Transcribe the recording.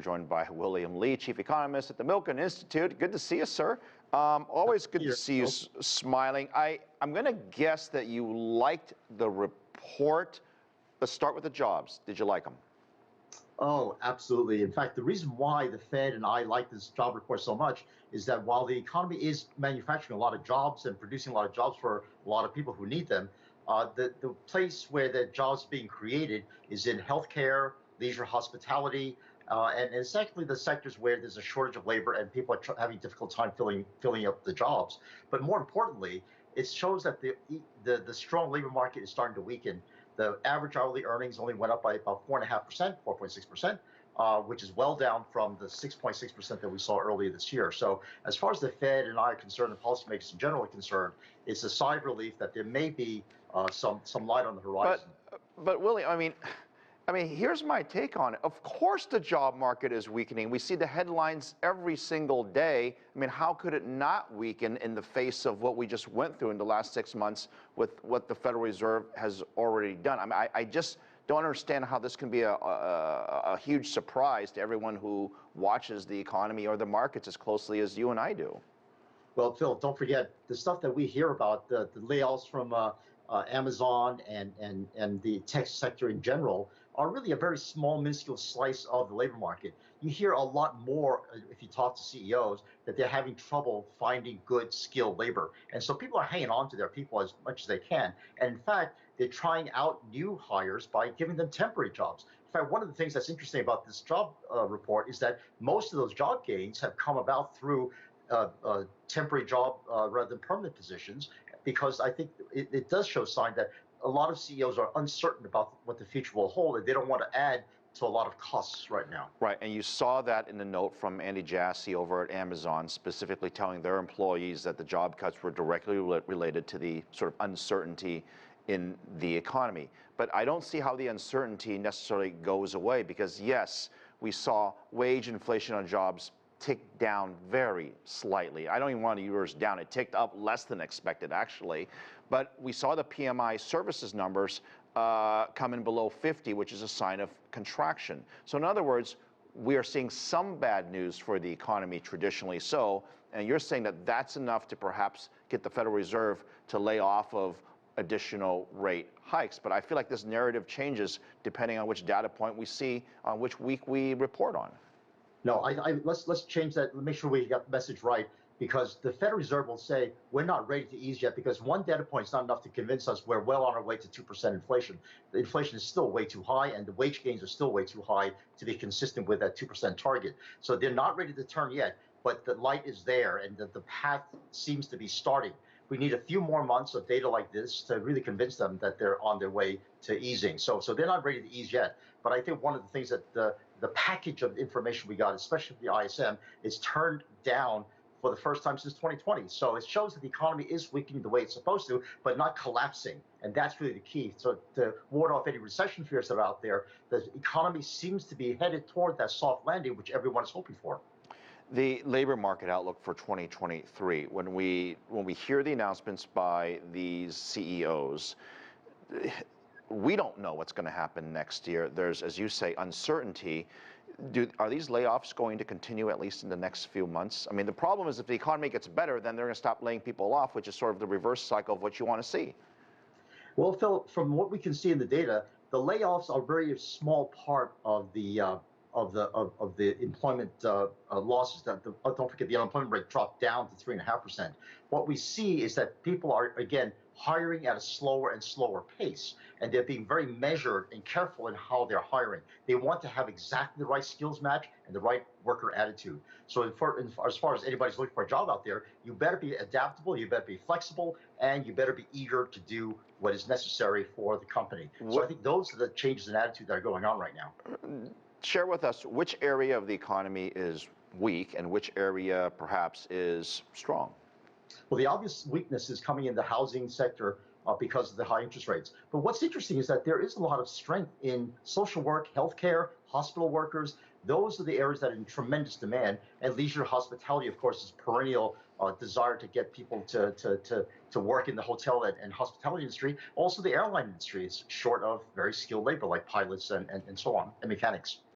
joined by William Lee, Chief Economist at the Milken Institute. Good to see you, sir. Always good to see you smiling. I'm going to guess that you liked the report. Let's start with the jobs. Did you like them? Oh, absolutely. In fact, the reason why the Fed and I like this job report so much is that while the economy is manufacturing a lot of jobs and producing a lot of jobs for a lot of people who need them, the place where the jobs being created is in healthcare, leisure, hospitality, and secondly, the sectors where there's a shortage of labor and people are having a difficult time filling up the jobs. But more importantly, it shows that the strong labor market is starting to weaken. The average hourly earnings only went up by about 4.5%, 4.6%, which is well down from the 6.6% that we saw earlier this year. So as far as the Fed and I are concerned, and policymakers in general are concerned, it's a sigh of relief that there may be some light on the horizon. But Willie, I mean, here's my take on it. Of course the job market is weakening. We see the headlines every single day. I mean, how could it not weaken in the face of what we just went through in the last 6 months with what the Federal Reserve has already done? I mean, I just don't understand how this can be a huge surprise to everyone who watches the economy or the markets as closely as you and I do. Well, Phil, don't forget the stuff that we hear about, the layoffs from Amazon and the tech sector in general are really a very small, minuscule slice of the labor market. You hear a lot more if you talk to CEOs that they're having trouble finding good, skilled labor. And so people are hanging on to their people as much as they can. And in fact, they're trying out new hires by giving them temporary jobs. In fact, one of the things that's interesting about this job report is that most of those job gains have come about through temporary job rather than permanent positions, because I think it does show a sign that a lot of CEOs are uncertain about what the future will hold, and they don't want to add to a lot of costs right now. Right, and you saw that in the note from Andy Jassy over at Amazon, specifically telling their employees that the job cuts were directly related to the sort of uncertainty in the economy. But I don't see how the uncertainty necessarily goes away, because yes, we saw wage inflation on jobs tick down very slightly. I don't even want to use down. It ticked up less than expected, actually. But we saw the PMI services numbers come in below 50, which is a sign of contraction. So in other words, we are seeing some bad news for the economy, traditionally so, and you're saying that that's enough to perhaps get the Federal Reserve to lay off of additional rate hikes. But I feel like this narrative changes depending on which data point we see, on which week we report on. No, let's change that. Make sure we got the message right, because the Federal Reserve will say we're not ready to ease yet because one data point is not enough to convince us we're well on our way to 2% inflation. The inflation is still way too high, and the wage gains are still way too high to be consistent with that 2% target. So they're not ready to turn yet, but the light is there, and the path seems to be starting. We need a few more months of data like this to really convince them that they're on their way to easing. So they're not ready to ease yet. But I think one of the things that the package of information we got, especially the ISM, is turned down for the first time since 2020. So it shows that the economy is weakening the way it's supposed to, but not collapsing. And that's really the key. So to ward off any recession fears that are out there, the economy seems to be headed toward that soft landing, which everyone is hoping for. The labor market outlook for 2023, when we hear the announcements by these CEOs, we don't know what's going to happen next year. There's, as you say, uncertainty. Are these layoffs going to continue at least in the next few months? I mean, the problem is if the economy gets better, then they're going to stop laying people off, which is sort of the reverse cycle of what you want to see. Well, Phil, from what we can see in the data, the layoffs are a very small part of the employment losses. Don't forget, the unemployment rate dropped down to 3.5%. What we see is that people are, again, hiring at a slower and slower pace, and they're being very measured and careful in how they're hiring. They want to have exactly the right skills match and the right worker attitude. So as far as anybody's looking for a job out there, you better be adaptable, you better be flexible, and you better be eager to do what is necessary for the company. So I think those are the changes in attitude that are going on right now. Share with us which area of the economy is weak and which area perhaps is strong. Well, the obvious weakness is coming in the housing sector because of the high interest rates. But what's interesting is that there is a lot of strength in social work, healthcare, hospital workers. Those are the areas that are in tremendous demand. And leisure hospitality, of course, is perennial desire to get people to work in the hotel and hospitality industry. Also, the airline industry is short of very skilled labor like pilots and so on, and mechanics.